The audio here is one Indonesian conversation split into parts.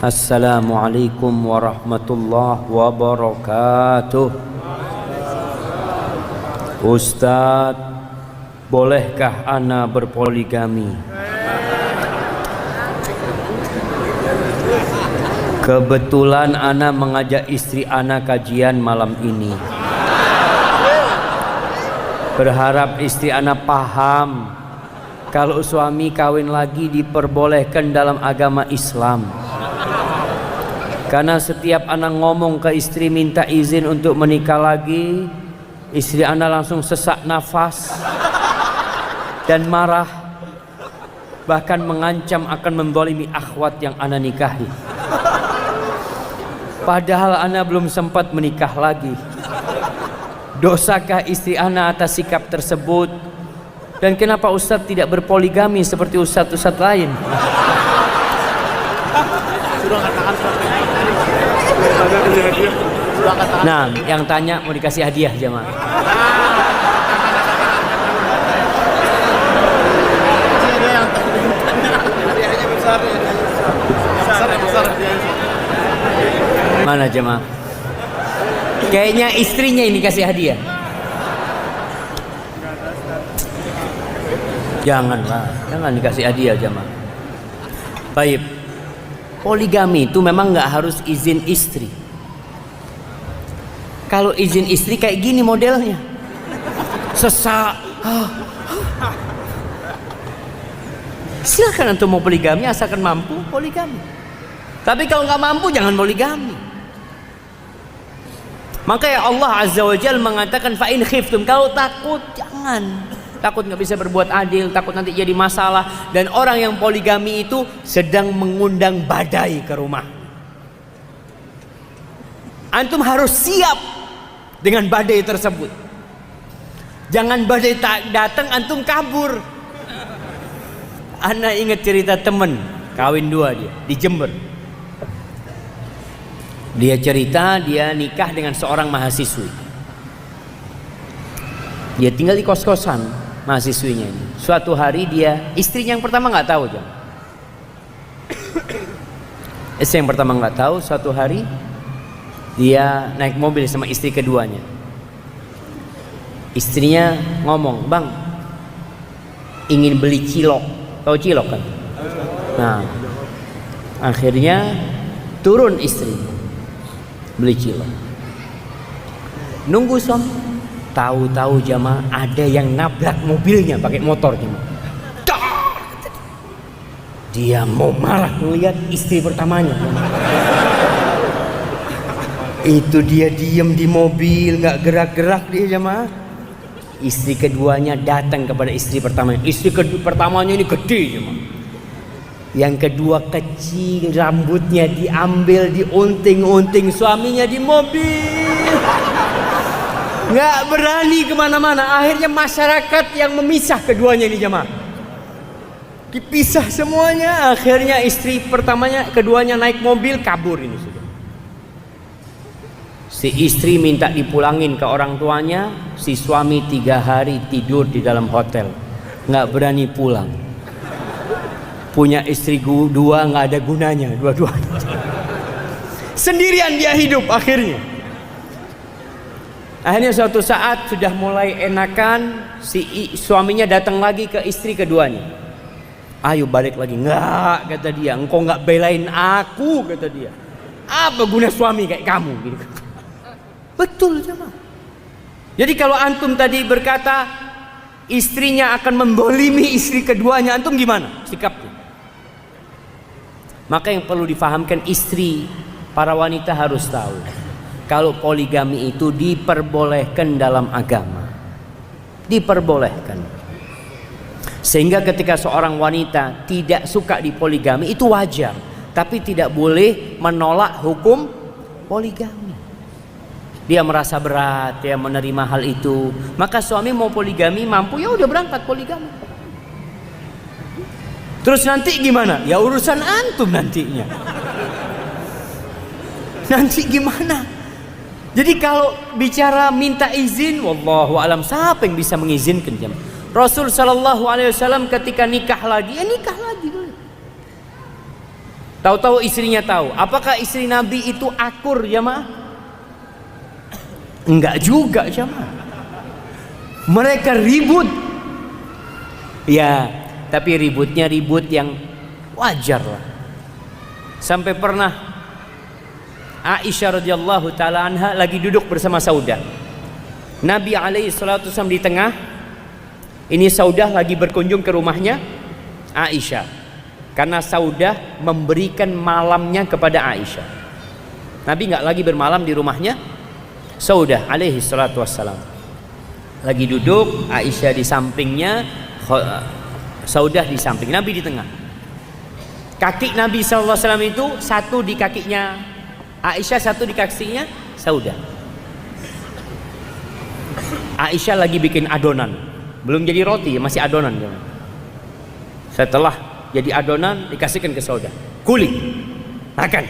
Assalamualaikum warahmatullahi wabarakatuh. Ustadz, bolehkah ana berpoligami? Kebetulan ana mengajak istri ana kajian malam ini. Berharap istri ana paham kalau suami kawin lagi diperbolehkan dalam agama Islam. Karena setiap anak ngomong ke istri minta izin untuk menikah lagi, istri anda langsung sesak nafas dan marah, bahkan mengancam akan menzalimi akhwat yang anda nikahi. Padahal anda belum sempat menikah lagi. Dosakah istri anda atas sikap tersebut? Dan kenapa Ustadz tidak berpoligami seperti Ustadz-Ustadz lain? Nah, yang tanya mau dikasih hadiah jemaah. Mana jemaah? Kayaknya istrinya ini kasih hadiah. Janganlah, jangan dikasih hadiah jemaah. Baik. Poligami itu memang nggak harus izin istri. Kalau izin istri kayak gini modelnya, sesak. Silakan antum mau poligami asalkan mampu poligami. Tapi kalau nggak mampu jangan poligami. Maka ya Allah Azza wa Jalla mengatakan fa in khiftum, kalau takut jangan. Takut nggak bisa berbuat adil, takut nanti jadi masalah. Dan orang yang poligami itu sedang mengundang badai ke rumah. Antum harus siap dengan badai tersebut. Jangan badai tak datang antum kabur. Ana ingat cerita temen kawin dua dia di Jember. Dia cerita dia nikah dengan seorang mahasiswi. Dia tinggal di kos-kosan mahasiswinya ini. Suatu hari dia, istrinya yang pertama nggak tahu jam. Istri yang pertama nggak tahu. Suatu hari dia naik mobil sama istri keduanya. Istrinya ngomong, bang, ingin beli cilok. Tahu cilok kan? Nah, akhirnya turun istri beli cilok. Nunggu suami. Tahu-tahu jamaah ada yang nabrak mobilnya pakai motor jamaah. Dia mau marah melihat istri pertamanya. Itu dia diam di mobil, nggak gerak-gerak dia jamaah. Istri keduanya datang kepada istri pertamanya. Istri pertamanya ini gede jamaah. Yang kedua kecil, rambutnya diambil, diunting-unting suaminya di mobil. Nggak berani kemana-mana. Akhirnya masyarakat yang memisah keduanya ini jemaah. Dipisah semuanya. Akhirnya istri pertamanya, keduanya naik mobil kabur ini sudah. Si istri minta dipulangin ke orang tuanya. Si suami 3 hari tidur di dalam hotel. Nggak berani pulang. Punya istri dua nggak ada gunanya dua-duanya. Sendirian dia hidup akhirnya. Akhirnya suatu saat sudah mulai enakan, si suaminya datang lagi ke istri keduanya. Ayo balik lagi. Enggak, kata dia, engkau enggak belain aku, kata dia. Apa guna suami kayak kamu gitu. Betul sama. Jadi kalau antum tadi berkata istrinya akan membolimi istri keduanya, antum gimana sikapnya? Maka yang perlu difahamkan istri, para wanita harus tahu kalau poligami itu diperbolehkan dalam agama. Diperbolehkan. Sehingga ketika seorang wanita tidak suka di poligami itu wajar, tapi tidak boleh menolak hukum poligami. Dia merasa berat, dia menerima hal itu. Maka suami mau poligami mampu, ya udah berangkat poligami. Terus nanti gimana? Ya urusan antum nantinya. Nanti gimana? Jadi kalau bicara minta izin, wallahu alam, siapa yang bisa mengizinkan jemaah? Rasul sallallahu alaihi wasallam ketika nikah lagi, ya nikah lagi boleh. Tahu-tahu istrinya tahu. Apakah istri Nabi itu akur jamaah? Enggak juga jamaah. Mereka ribut. Ya, tapi ributnya ribut yang wajar lah. Sampai pernah Aisyah radhiyallahu taala anha lagi duduk bersama Saudah. Nabi alaihi salatu wasallam di tengah. Ini Saudah lagi berkunjung ke rumahnya Aisyah. Karena Saudah memberikan malamnya kepada Aisyah. Nabi nggak lagi bermalam di rumahnya Saudah alaihi salatu wassalam. Lagi duduk, Aisyah di sampingnya, Saudah di samping, Nabi di tengah. Kaki Nabi SAW itu satu di kakinya Aisyah, satu di kakinya Saudah. Aisyah lagi bikin adonan, belum jadi roti, masih adonan. Setelah jadi adonan dikasihkan ke Saudah, kuli, makan.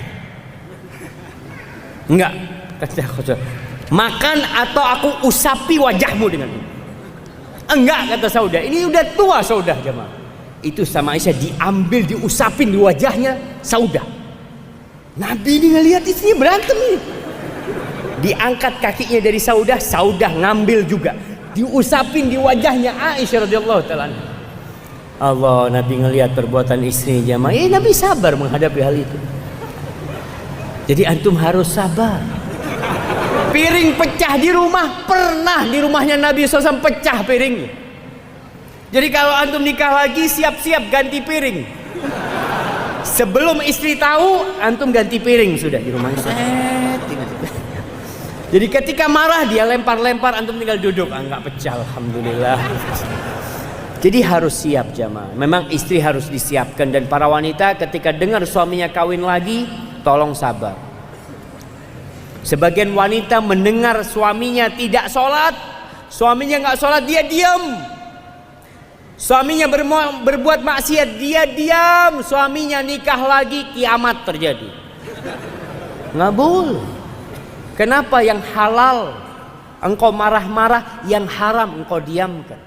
Enggak, kata makan atau aku usapi wajahmu dengan ini. Enggak, kata Saudah, ini udah tua Saudah jemaah. Itu sama Aisyah diambil, diusapin di wajahnya Saudah. Nabi ini ngelihat istrinya berantem nih. Diangkat kakinya dari Saudah, Saudah ngambil juga, diusapin di wajahnya Aisyah radhiyallahu taala. Allah, Nabi ngelihat perbuatan istrinya jemaah. Nabi sabar menghadapi hal itu. Jadi antum harus sabar. Piring pecah di rumah, pernah di rumahnya Nabi SAW pecah piringnya. Jadi kalau antum nikah lagi, siap-siap ganti piring. Sebelum istri tahu, antum ganti piring sudah di rumah. Jadi ketika marah dia lempar-lempar, antum tinggal duduk, nggak pecah, alhamdulillah. Jadi harus siap jamaah. Memang istri harus disiapkan, dan para wanita ketika dengar suaminya kawin lagi, tolong sabar. Sebagian wanita mendengar suaminya tidak sholat, suaminya nggak sholat, dia diam. Suaminya berbuat maksiat, dia diam. Suaminya nikah lagi, kiamat terjadi. Nggak boleh. Kenapa yang halal engkau marah-marah, yang haram engkau diamkan?